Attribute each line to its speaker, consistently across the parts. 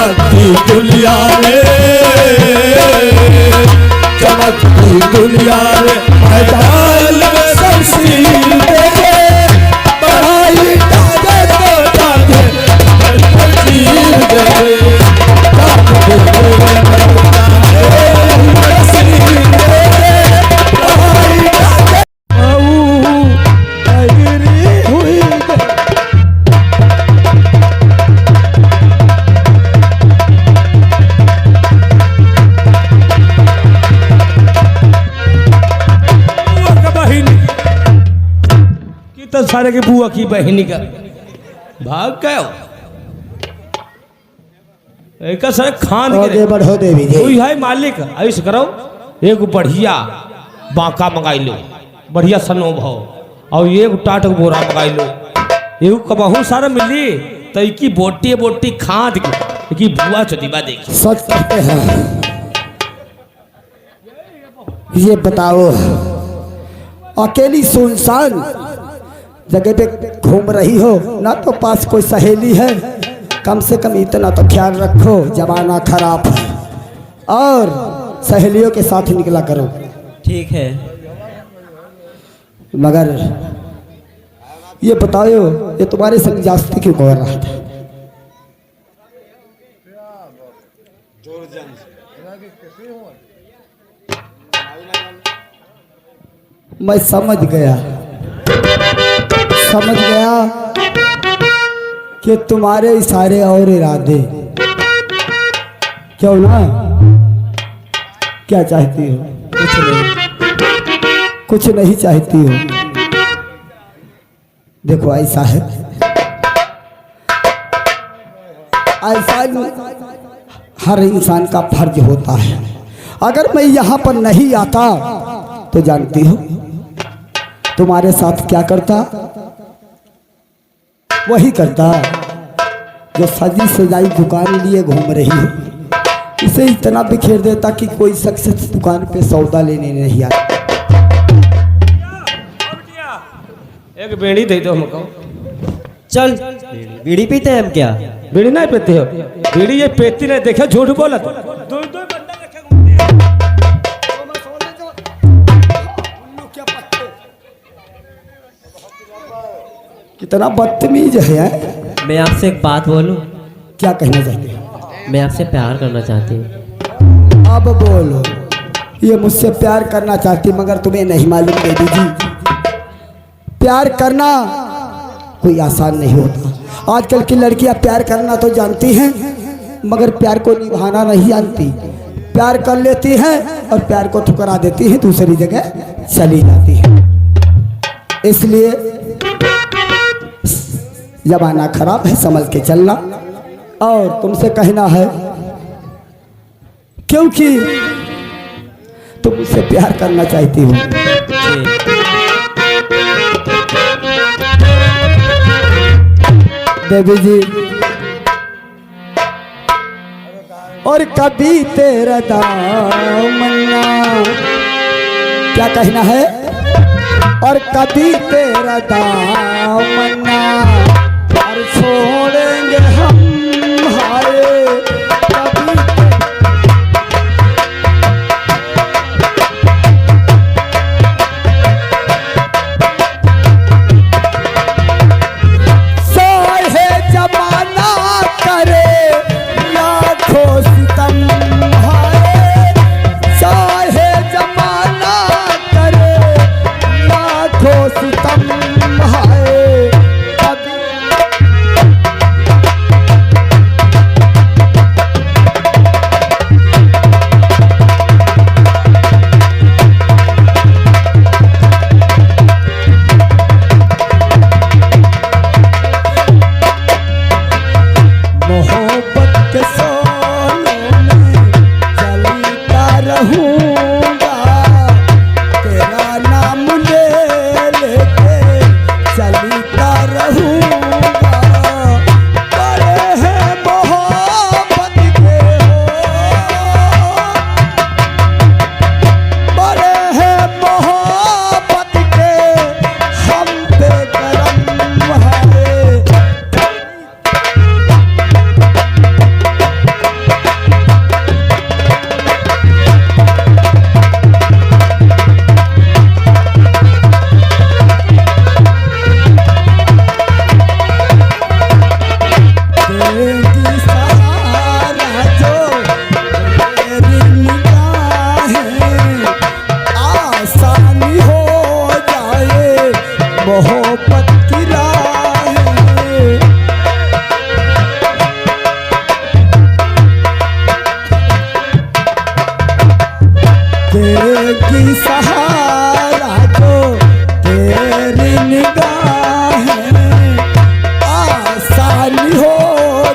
Speaker 1: चमकती दुनिया रे, चमकती दुनिया रे, मैदान में शमशीर देखे, बढ़ाई ताजे तो ताजे तीर देखे,
Speaker 2: सारे के बुआ की बहनी का भाग गए एक सर खान
Speaker 3: आगे बढ़ो देवी जी।
Speaker 2: कोई है मालिक ऐसे करो एक बढ़िया बांका मंगाई लो बढ़िया सनो भाव और एक टाट बोरा मंगाई लो एक कबहू सारा मिली तो की बोटी बोटी खाद की बुआ चुदीबा देखी
Speaker 3: सच कहते हैं। ये बताओ अकेली सुनसान जगह पे घूम रही हो ना तो पास कोई सहेली है, कम से कम इतना तो ख्याल रखो जमाना खराब है और सहेलियों के साथ निकला करो।
Speaker 4: ठीक है
Speaker 3: मगर ये बताओ ये तुम्हारे संग जास्ती क्यों कर रहा था? मैं समझ गया कि तुम्हारे इशारे और इरादे क्यों ना। क्या चाहती हो? कुछ नहीं चाहती हो। देखो ऐसा है, ऐसा हर इंसान का फर्ज होता है। अगर मैं यहाँ पर नहीं आता तो जानती हो तुम्हारे साथ क्या करता? वही करता जो सजी सजाई दुकान लिए घूम रही हो, इसे इतना बिखेर देता कि कोई शख्स दुकान पे सौदा लेने नहीं आता।
Speaker 2: एक बेड़ी दे दो हमको।
Speaker 4: चल बीड़ी पीते हैं हम क्या?
Speaker 2: बीड़ी नहीं पीते हो? बीड़ी ये पेती नहीं देखा झूठ बोला तो
Speaker 3: कितना बदतमीज है।
Speaker 4: मैं आपसे एक बात बोलूं?
Speaker 3: क्या कहना चाहते हो?
Speaker 4: मैं आपसे प्यार करना चाहती हूँ।
Speaker 3: अब बोलो। ये मुझसे प्यार करना चाहती मगर तुम्हें नहीं मालूम बेबी जी, प्यार करना कोई आसान नहीं होता। आजकल की लड़कियां प्यार करना तो जानती हैं मगर प्यार को निभाना नहीं जानती। प्यार कर लेती हैं और प्यार को ठुकरा देती हैं, दूसरी जगह चली जाती है। इसलिए जमाना खराब है, संभल के चलना। और तुमसे कहना है क्योंकि तुम मुझसे प्यार करना चाहती हो। देवी जी और कभी तेरा दामना, क्या कहना है? और कभी तेरा दामना और छोड़ेंगे हम हारे कभी। साहे जमाना करे लाखों सितम हारे, साहे जमाना करे लाखों सितम हारे कभी। मोहब्बत के सोलों में जलता रहूंगा, तेरा नाम ले लेके चलता रहूंगा। बड़े हैं मोहब्बत के हो, बड़े हैं मोहब्बत के हम पे करम है। होगी सहारा जो तेरी निगाह है, आसानी हो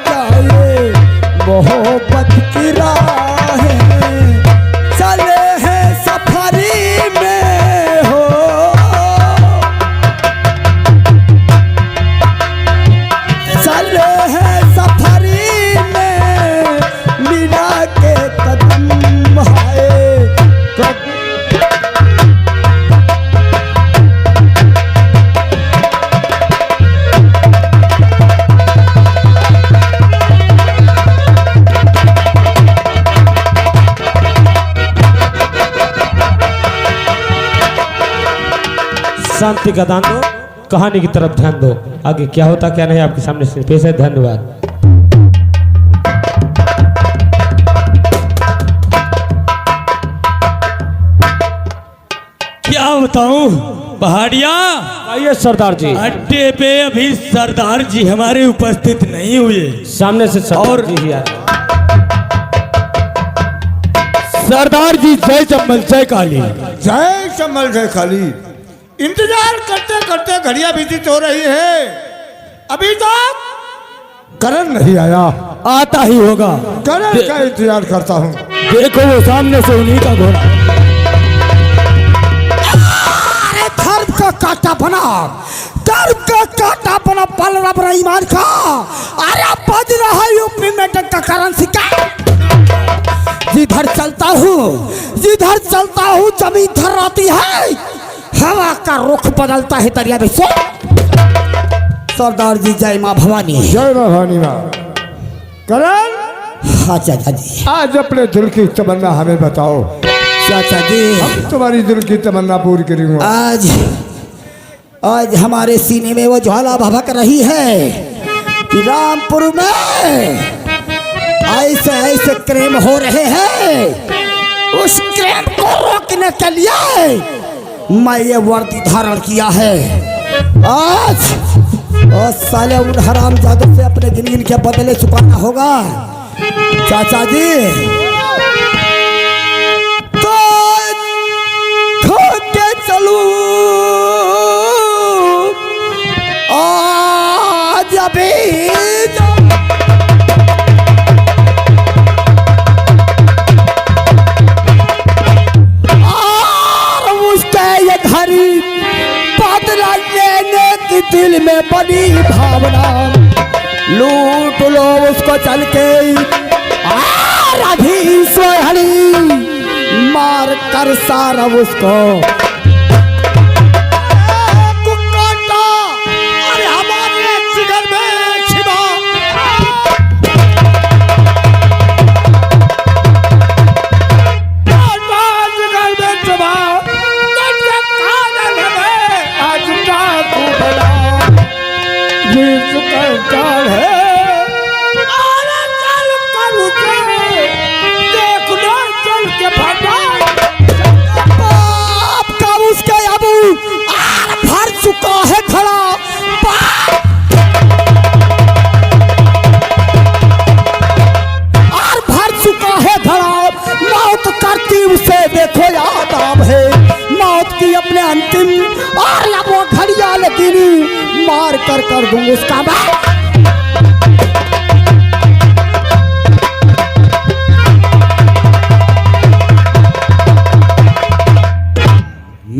Speaker 3: जाए मोहब्बत की राह है, चले हैं सफरी में हो, चले हैं सफरी में मिला के कदम है कब।
Speaker 2: शांति का दान दो, कहानी की तरफ ध्यान दो। आगे क्या होता क्या नहीं आपके सामने से पेश है। धन्यवाद।
Speaker 1: क्या बताऊं पहाड़िया,
Speaker 2: आइए सरदार जी।
Speaker 1: अड्डे पे अभी सरदार जी हमारे उपस्थित नहीं हुए।
Speaker 2: सामने से सरदार
Speaker 1: और-
Speaker 2: जी ही आ रहे हैं।
Speaker 1: सरदार जी जय चंबल जय काली। जय चंबल जय काली। इंतजार करते करते घड़ियां व्यतीत हो रही है, अभी तक करण नहीं आया। आता ही होगा, करण का इंतजार करता हूँ। देखो वो सामने से उन्हीं का घोड़ा।
Speaker 3: अरे धर्म का काटा बना, धर्म का काटा बना पल रब ईमान का। अरे बज रहा है यूपी में डंका करण सिक्का। जिधर चलता हूँ जमीन थर्राती है, हवा का रुख बदलता है दरिया में सो। सरदार जी जय माँ भवानी।
Speaker 1: जय भवानी माँ। करण,
Speaker 3: हाँ चाचा जी।
Speaker 1: आज अपने दिल की तमन्ना हमें बताओ।
Speaker 3: चाचा जी
Speaker 1: हम तुम्हारी दिल की तमन्ना पूरी करेंगे।
Speaker 3: आज हमारे सीने में वो ज्वाला भभक रही है कि रामपुर में ऐसे ऐसे क्रेम हो रहे हैं। उस क्रेम को रोकने के लिए मैं ये वर्दी धारण किया है। आज और साले उन हरामजादों से अपने गिन के बदले चुकाना होगा। चाचा जी तो खो के चलूं आज अभी बदला लेने की दिल में बड़ी भावना। लूट लो उसको चल के अभी सोहनी मार कर सारा उसको। अरे हमारे जिगर में छिपा अंतिम और अब वो घड़ियाल गिनी मार कर दूंगा उसका बाप।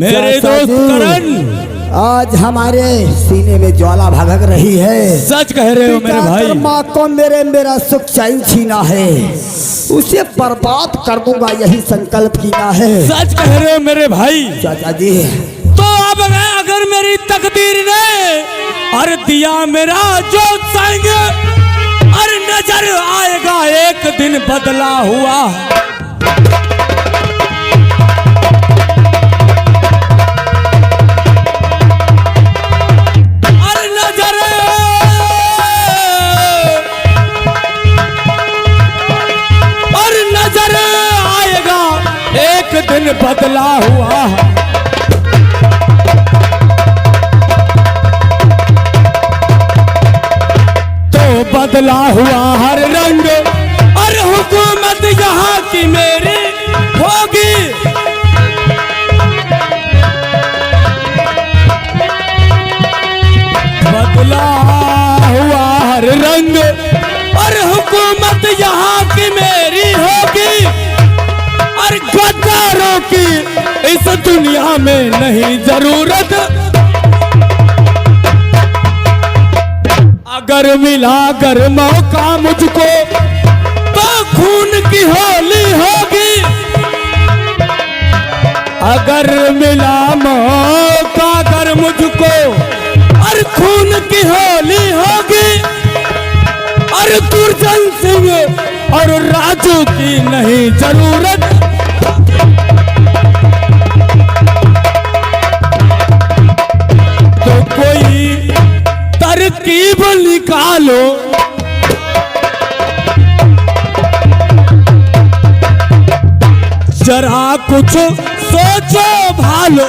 Speaker 1: मेरे दोस्त करण,
Speaker 3: आज हमारे सीने में ज्वाला भड़क रही है।
Speaker 1: सच कह रहे हो मेरे भाई।
Speaker 3: माँ को मेरा सुख चैन छीना है, उसे बर्बाद कर दूंगा यही संकल्प किया है।
Speaker 1: सच कह रहे हो मेरे भाई।
Speaker 3: चाचा जी
Speaker 1: तो अब अगर मेरी तकदीर ने और दिया मेरा जो चाहेंगे और नजर आएगा एक दिन बदला हुआ। दिन बदला हुआ तो बदला हुआ हर रंग और हुकूमत यहाँ की मेरी होगी।
Speaker 2: बदला हुआ हर रंग और हुकूमत यहाँ की मेरी होगी और गद्दारों की इस दुनिया में नहीं जरूरत। अगर मिला अगर मौका मुझको तो खून की होली होगी। अगर मिला मौका अगर मुझको और खून की होली होगी और दुर्जन सिंह और राजू की नहीं जरूरत। तो कोई तरकीब निकालो जरा कुछ सोचो भालो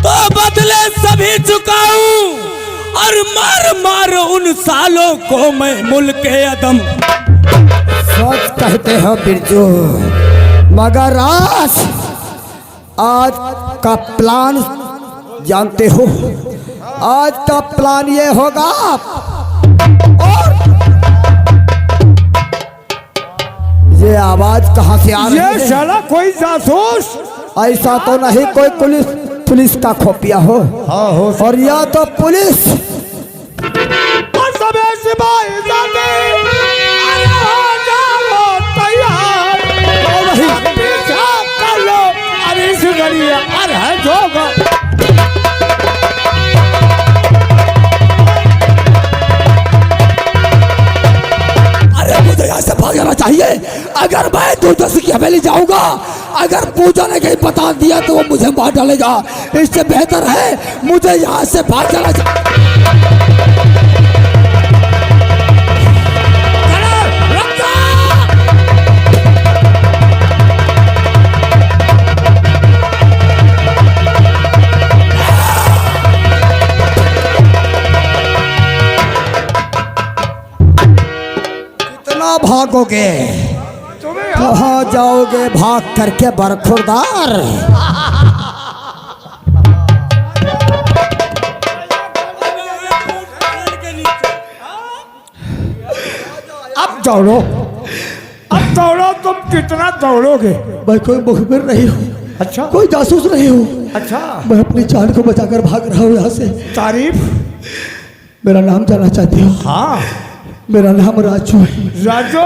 Speaker 2: तो बदले सभी चुकाऊं और मार मार उन सालों को मैं मुल्के अदम।
Speaker 3: सच कहते हो बिरजू, मगर आज का प्लान जानते हो? आज का प्लान ये होगा और ये आवाज कहाँ से आ रही
Speaker 1: ये
Speaker 3: है?
Speaker 1: साला कोई जासूस?
Speaker 3: ऐसा तो नहीं कोई पुलिस का खोपिया हो।
Speaker 1: हाँ हो
Speaker 3: और या तो पुलिस
Speaker 1: सिपाही अरे हो जाओ तैयार पीछा कर लो। अरे इस घड़ी अरे है जोगा।
Speaker 3: अरे मुझे यहाँ से भाग जाना चाहिए। अगर मैं दूरदर्शी की हवेली जाऊंगा, अगर पूजा ने कहीं बता दिया तो वो मुझे मार डालेगा। इससे बेहतर है मुझे यहाँ से भाग जाना चाहिए। कितना भागोगे? कहाँ जाओगे भाग करके बरखुरदार?
Speaker 1: अब दौड़ो, अब दौड़ो। तुम कितना दौड़ोगे?
Speaker 3: मैं कोई मुखबिर नहीं हूँ।
Speaker 1: अच्छा
Speaker 3: कोई जासूस नहीं हूँ।
Speaker 1: अच्छा
Speaker 3: मैं अपनी जान को बचाकर भाग रहा हूँ यहाँ से।
Speaker 1: तारीफ।
Speaker 3: मेरा नाम जानना चाहती हो?
Speaker 1: हाँ
Speaker 3: मेरा नाम राजू है।
Speaker 1: राजू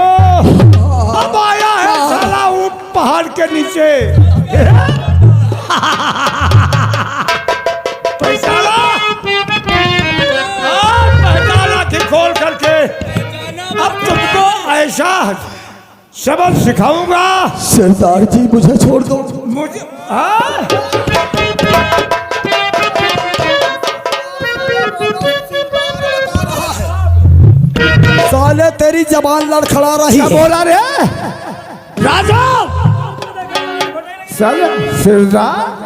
Speaker 1: अब आया है साला ऊंट पहाड़ के नीचे। पहचाना पहचाना कि खोल करके अब तुमको ऐसा सबक सिखाऊंगा।
Speaker 3: सरदार जी मुझे छोड़ दो।
Speaker 1: मुझे हाँ?
Speaker 3: साले तेरी जबान लड़खड़ा रही
Speaker 1: क्या
Speaker 3: है।
Speaker 1: बोला रे राजा? सरदार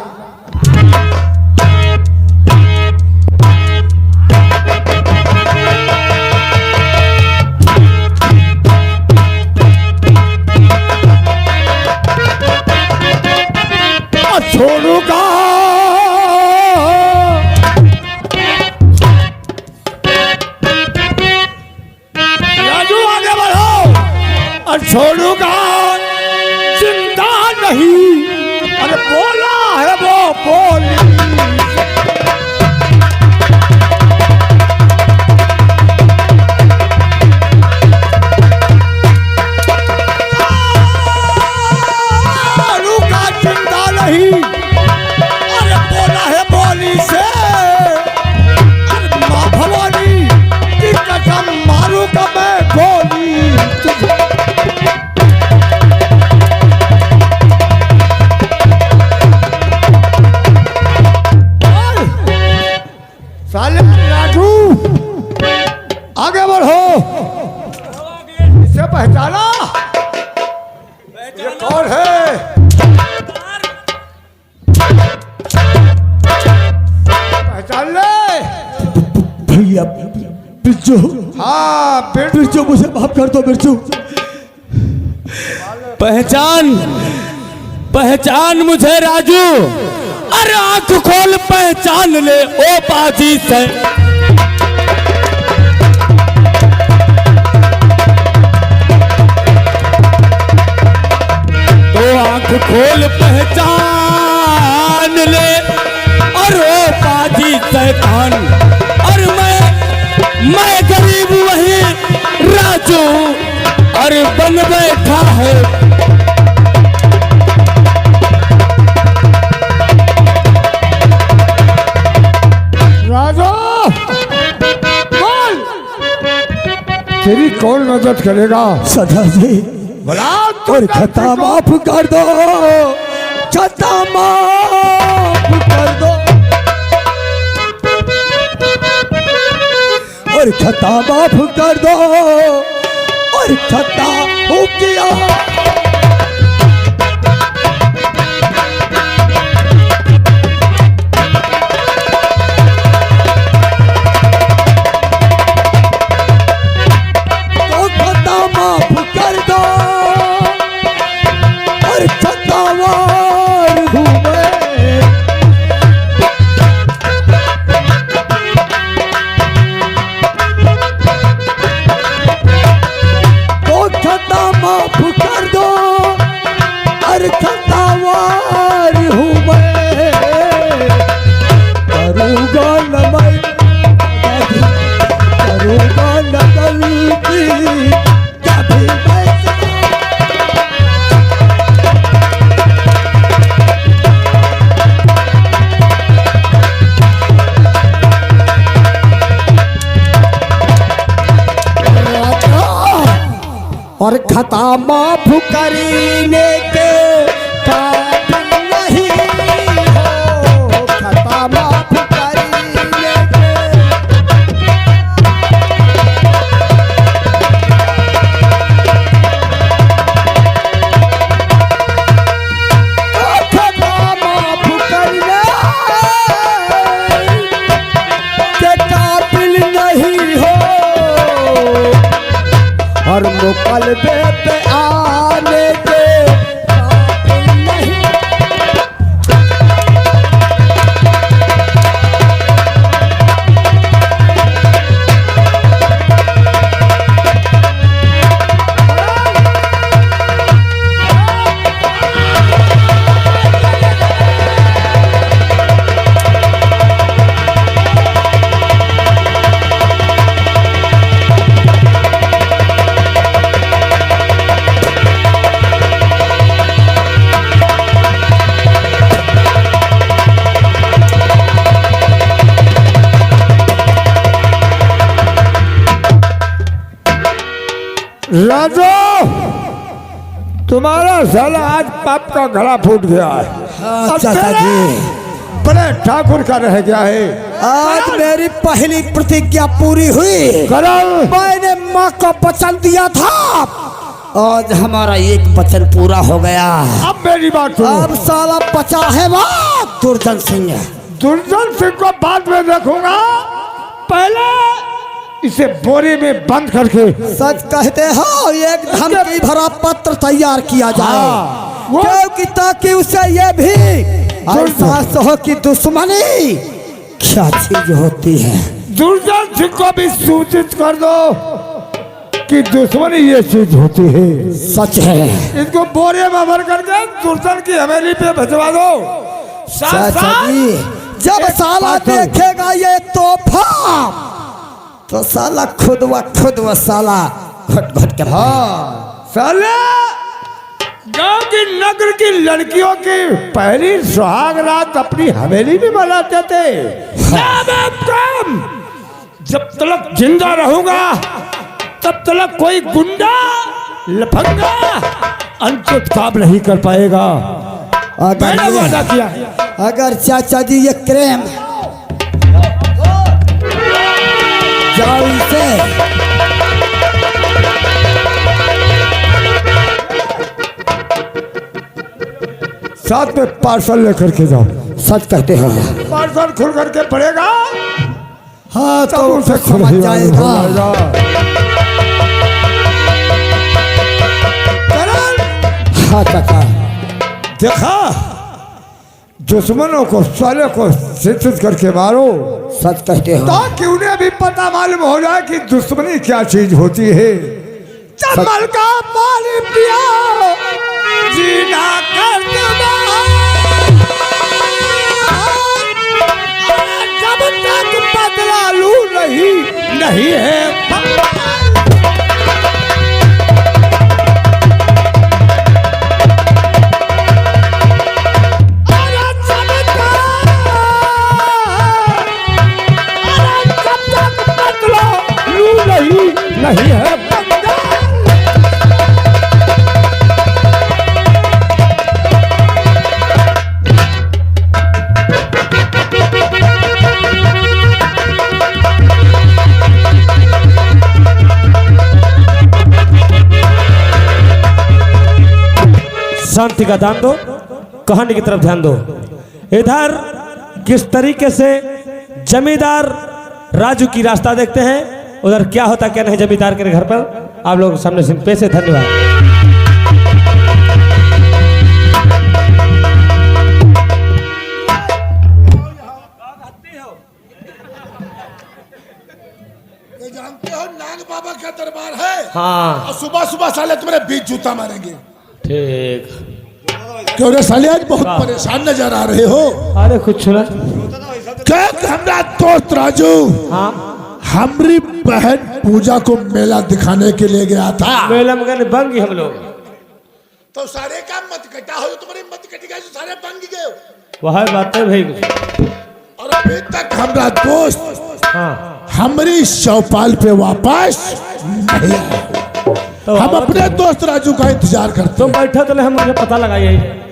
Speaker 1: छोड़ूंगा राजू, आगे बढ़ो और छोड़ूंगा जिंदा नहीं। अरे बोला है वो बोली। अरे बोला है बोली से। अरे माँ भवानी की कसम मारूंगा मैं गोली। साले राजू आगे बढ़ो। इसे पहचाना? ये कौन है? पहचान ले
Speaker 3: भैया बिरजू।
Speaker 1: हाँ
Speaker 3: बिरजू मुझे माफ कर दो बिरजू।
Speaker 2: पहचान पहचान मुझे राजू। अरे आंख खोल पहचान ले ओ बाजी से। तो आंख खोल पहचान ले और ओ बाजी शैतान। और मैं गरीब वही राजू और बन बैठा है।
Speaker 1: राजा बोल, तेरी कौन मदद करेगा?
Speaker 3: सदा जी
Speaker 1: बोला
Speaker 3: और खता माफ कर दो, खता माफ कर दो, और खता माफ कर दो, और खता हो किया। तो खता माफ कर दो, और खतावार हूँ मैं। तो खता माफ कर दो, और खतावार हूँ मैं। करूँगा न मैं करूँगा न गलती कभी मैं। और खता माफ करने के काबिल नहीं हो, खता माफ करने के। खता माफ करने के काबिल नहीं हो, और मुकलबे पे आने के काबिल नहीं।
Speaker 1: राजू, तुम्हारा साला आज पाप का गला फूट गया है। अब
Speaker 3: चाचा
Speaker 1: तेरा
Speaker 3: जी
Speaker 1: बड़े ठाकुर का रह गया है।
Speaker 3: आज मेरी पहली प्रतिज्ञा पूरी हुई।
Speaker 1: करो।
Speaker 3: मैंने माँ को वचन दिया था, आज हमारा एक वचन पूरा हो गया।
Speaker 1: अब मेरी बात सुनो।
Speaker 3: अब साला बचा है बात दुर्जन सिंह।
Speaker 1: दुर्जन सिंह को बाद में देखूंगा, पहले इसे बोरे में बंद करके
Speaker 3: सच कहते हो, एक धमकी भरा पत्र तैयार किया जाए।
Speaker 1: हाँ, वो-
Speaker 3: क्योंकि ताकि उसे ये भी एहसास हो कि दुश्मनी क्या चीज होती है।
Speaker 1: दुर्जन सिंह को भी सूचित कर दो कि दुश्मनी ये चीज होती है।
Speaker 3: सच है
Speaker 1: इसको बोरे में भर करके दुर्जन की हवेली पे भिजवा दो। साथ
Speaker 3: चाचा
Speaker 1: साथ
Speaker 3: जी, जब
Speaker 1: एक
Speaker 3: साला
Speaker 1: बात है।
Speaker 3: देखेगा ये तोहफा तो साला खुद व साला घट घट के
Speaker 1: साले गांव की नगर की लड़कियों की पहली सुहाग रात अपनी हवेली में मनाते थे। जब तक जिंदा रहूंगा तब तक कोई गुंडा लफंगा अंकुत काम नहीं कर पाएगा। मैंने वादा किया।
Speaker 3: अगर चाचा जी ये क्रेम जाओ इसे
Speaker 1: साथ में पार्सल लेकर के जाओ।
Speaker 3: सच कहते हो।
Speaker 1: पार्सल खुल करके पड़ेगा।
Speaker 3: हाँ तो
Speaker 1: उसे
Speaker 3: उसे समझ जाएगा। हाँ चाचा
Speaker 1: देखा दुश्मनों को साले को शिक्षित करके मारो,
Speaker 3: सच कहते हो।
Speaker 1: ताकि उन्हें भी पता मालूम हो जाए कि दुश्मनी क्या चीज होती है। चमल का पानी पिया जीना कर जब तक बदला लू नहीं है। नहीं है
Speaker 2: शांति का दान दो, कहानी की तरफ ध्यान दो। इधर किस तरीके से जमींदार राजू की रास्ता देखते हैं, उधर क्या होता क्या नहीं जमींदार के घर पर, आप लोग सामने से पैसे। धन्यवाद।
Speaker 5: जानते हो नाग बाबा का दरबार है।
Speaker 2: हाँ
Speaker 5: और सुबह सुबह साले तुम्हारे बीच जूता मारेंगे।
Speaker 2: ठीक।
Speaker 5: क्यों रे साले आज बहुत परेशान नजर आ रहे हो।
Speaker 2: अरे कुछ सुना
Speaker 5: क्या हमारा दोस्त राजू
Speaker 2: हाँ
Speaker 5: हमारी बहन पूजा को मेला दिखाने के लिए गया था।
Speaker 2: मेला में बंगी हम लोग,
Speaker 5: तो सारे का मत कटा हो, तुम्हारी मत कटी गई, सारे बंग गए।
Speaker 2: वह बात है भाई।
Speaker 5: और अभी तक हमारा दोस्त
Speaker 2: हाँ
Speaker 5: हमारी चौपाल पे वापस नहीं आया।
Speaker 2: तो
Speaker 5: हम अपने दोस्त राजू का इंतजार करते
Speaker 2: तुम बैठो तो हम मुझे पता लगा यही।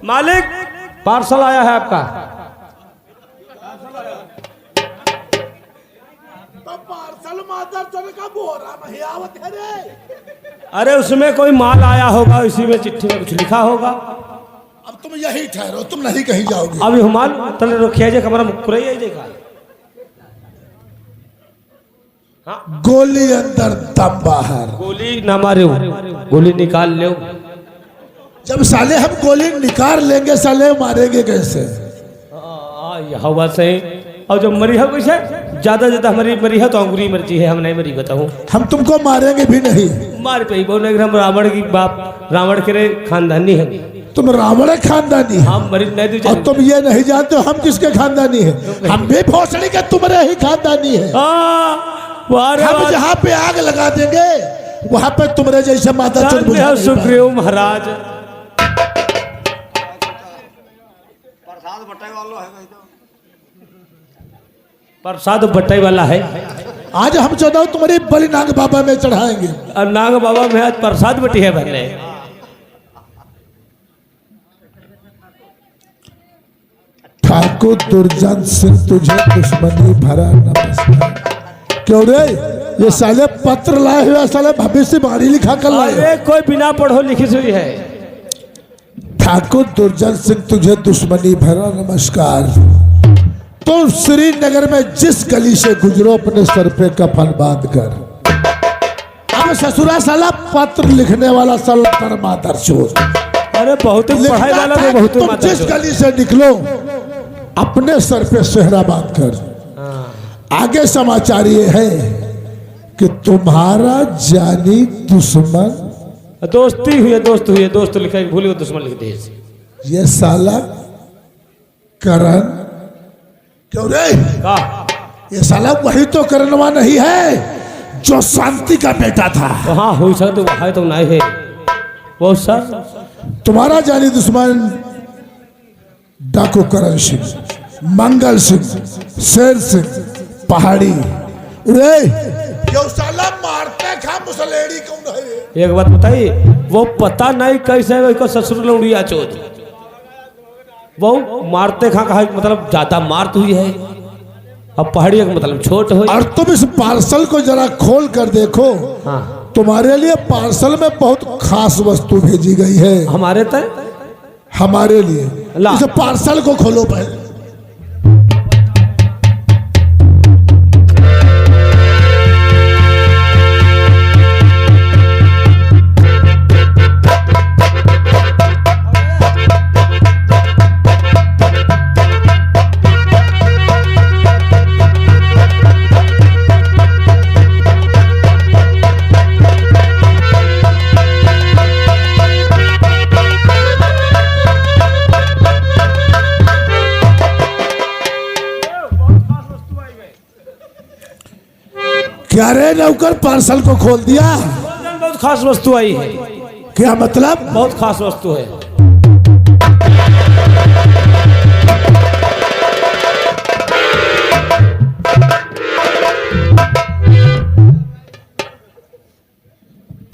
Speaker 2: मालिक पार्सल आया है आपका।
Speaker 5: पार्सल मादर का बोरा नहीं आवत है रे।
Speaker 2: अरे उसमें कोई माल आया होगा, इसी में चिट्ठी में कुछ लिखा होगा।
Speaker 5: अब तुम यही ठहरो, तुम नहीं कहीं जाओगे।
Speaker 2: अभी माल तले रखिए जे कमरा मुकुरे ही देखा। हाँ
Speaker 5: गोली अंदर दम बाहर।
Speaker 2: गोली ना मारे, गोली निकाल ले।
Speaker 5: जब साले हम गोली निकाल लेंगे साले मारेंगे कैसे।
Speaker 2: यह बात सही। और जो मरी है कैसे, ज्यादा ज्यादा हमारी मरी है तो अंगुरी मर्जी है, हम नहीं मरी बताऊं।
Speaker 5: हम तुमको मारेंगे भी नहीं।
Speaker 2: मार पे बोले हम रावण की बाप, रावण के खानदानी है।
Speaker 5: तुम रावण खानदानी है।
Speaker 2: हम मरी नहीं
Speaker 5: और तुम ये नहीं जानते हो हम किसके खानदानी है। हम भी भोसड़ी के तुम्हारे ही खानदानी है। हम जहाँ पे आग लगा देंगे वहाँ पे तुम्हारे जैसे माता चुप।
Speaker 2: सुग्रीव महाराज प्रसाद बटाई वाला है।
Speaker 5: आज हम चौदह तुम्हारी बलि नाग बाबा में चढ़ाएंगे।
Speaker 2: और नाग बाबा में आज प्रसाद बटी है भले।
Speaker 5: ठाकुर दुर्जन सिंह तुझे दुश्मनी भरा नमस्कार। क्यों रे ये साले पत्र लाए हुए साले भविष्य बाणी लिखा कर लाए।
Speaker 2: अरे कोई बिना पढ़ो लिखी हुई है।
Speaker 5: ठाकुर दुर्जन सिंह तुझे दुश्मनी भरा नमस्कार। तुम श्रीनगर में जिस गली से गुजरो अपने सर पे कफन बांध कर। अब ससुरा साला पत्र लिखने वाला साला पर मातर चोर।
Speaker 2: अरे बहुत पढ़ाई वाला में बहुत
Speaker 5: तुम जिस गली से निकलो अपने सर पे सेहरा बांध कर। आगे समाचार ये है कि तुम्हारा जानी दुश्मन
Speaker 2: दोस्ती हुई है, दोस्त हुई है, दोस्त लिखा है, भूली दुश्मन लिख दे।
Speaker 5: ये साला करण। क्यों रे ये साला वही तो करणवा नहीं है जो शांति का बेटा था।
Speaker 2: तो हाँ हो सकते वहां तो नहीं है बहुत सर।
Speaker 5: तुम्हारा जानी दुश्मन डाकू करण सिंह, मंगल सिंह, शेर सिंह, पहाड़ी। रे ये साला मारते खा मुसलेड़ी कौन है।
Speaker 2: एक बात बताइए, वो पता नहीं कैसे उसको ससुर लौड़िया चोद वो मारते खा कहा मतलब ज्यादा मारत हुई है। अब पहाड़िया का मतलब छोट हो।
Speaker 5: और तुम इस पार्सल को जरा खोल कर देखो,
Speaker 2: हाँ
Speaker 5: तुम्हारे लिए पार्सल में बहुत खास वस्तु भेजी गई है
Speaker 2: हमारे तय
Speaker 5: हमारे लिए।
Speaker 2: ला।
Speaker 5: इस पार्सल को खोलो पहले। क्या रे नौकर, पार्सल को खोल दिया?
Speaker 2: बहुत खास वस्तु आई है।
Speaker 5: क्या मतलब?
Speaker 2: बहुत खास वस्तु है।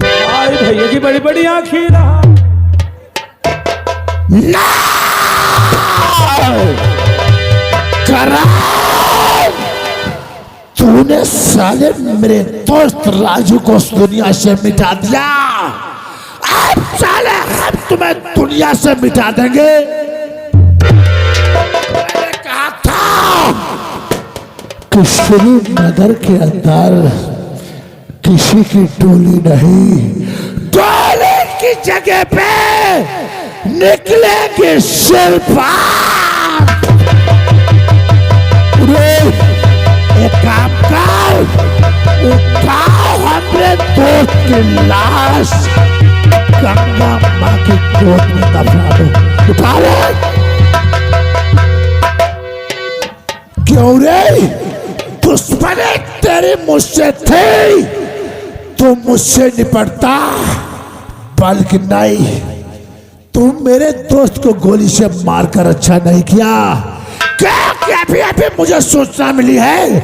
Speaker 2: भाई भैया की बड़ी बड़ी आँखें रहा।
Speaker 5: तूने साले मेरे दोस्त राजू को उस दुनिया से मिटा दिया। अब साले हम तुम्हें दुनिया से मिटा देंगे। मैंने कहा था कि श्रीनगर के अंदर किसी की टोली नहीं, टोली की जगह पे निकलेंगे शिल्पा। एक काम कर, उठाओ हमरे दोस्त की लाश, गंगा माँ की गोद में दफना दो। उठा ले। क्यों रे? दुश्मनी तेरी मुझसे थी, तू मुझसे निपटता, बल्कि नहीं, तू मेरे दोस्त को गोली से मारकर अच्छा नहीं किया। क्योंकि अभी अभी मुझे सूचना मिली है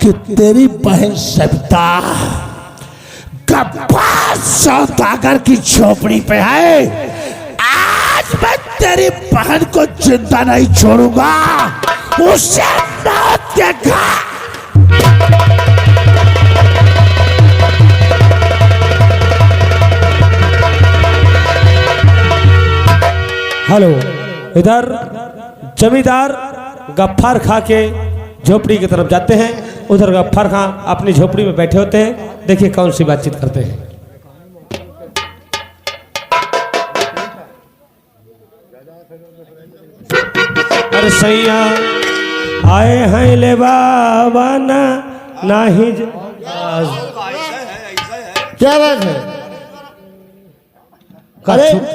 Speaker 5: कि तेरी बहन सविता गब्बार सौदागर की झोपड़ी पे है। आज मैं तेरी बहन को जिंदा नहीं छोड़ूंगा, उसे मौत के घाट।
Speaker 2: हेलो, इधर जमींदार गफ्फार खां के झोपड़ी की तरफ जाते हैं। उधर गफ्फार खां अपनी झोपड़ी में बैठे होते हैं। देखिए कौन सी बातचीत करते हैं। अरे सैया आए हैं ले बाबा ना नाही
Speaker 1: क्या बात है?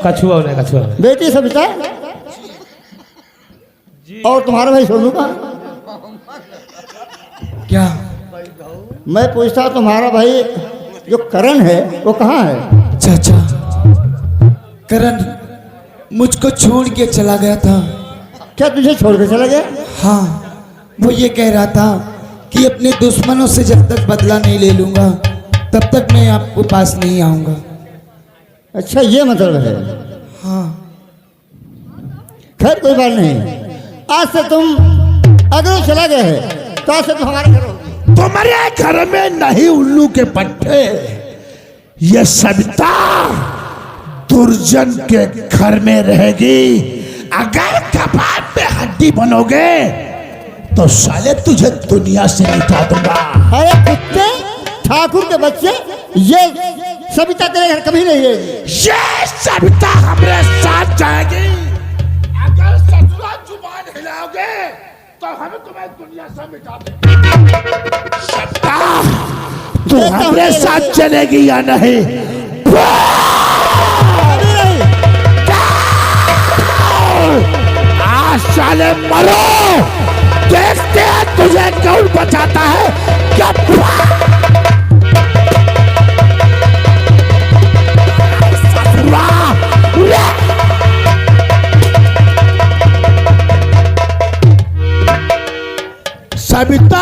Speaker 2: कछुआ ने कछुआ
Speaker 1: बेटी सविता और तुम्हारा भाई सोनू का
Speaker 3: क्या?
Speaker 1: मैं पूछता तुम्हारा भाई जो करण है वो कहाँ है?
Speaker 3: चाचा, करण मुझको छोड़ के चला गया था।
Speaker 1: क्या तुझे छोड़ के चला गया?
Speaker 3: हाँ, वो ये कह रहा था कि अपने दुश्मनों से जब तक बदला नहीं ले लूंगा तब तक मैं आपको पास नहीं आऊंगा।
Speaker 1: अच्छा, ये मतलब है।
Speaker 3: हाँ।
Speaker 1: खैर कोई बात नहीं, आज से तुम अगर चला गया है तो आज से तुम हमारे घर हो।
Speaker 5: तुम्हारे घर में नहीं उल्लू के पट्टे, ये सविता दुर्जन के घर में रहेगी। अगर कबाब में हड्डी बनोगे तो साले तुझे दुनिया से मिटा दूंगा।
Speaker 1: अरे कुत्ते, ठाकुर के बच्चे, ये सविता तेरे घर कभी नहीं है।
Speaker 5: ये सविता हमारे साथ जाएगी। अगर ससुरा जुबान हिलाओगे तो हम तुम्हें दुनिया से मिटा देंगे। सविता, तू हमारे साथ चलेगी या नहीं? आज साले मरो, देखते हैं तुझे कौन बचाता है। सविता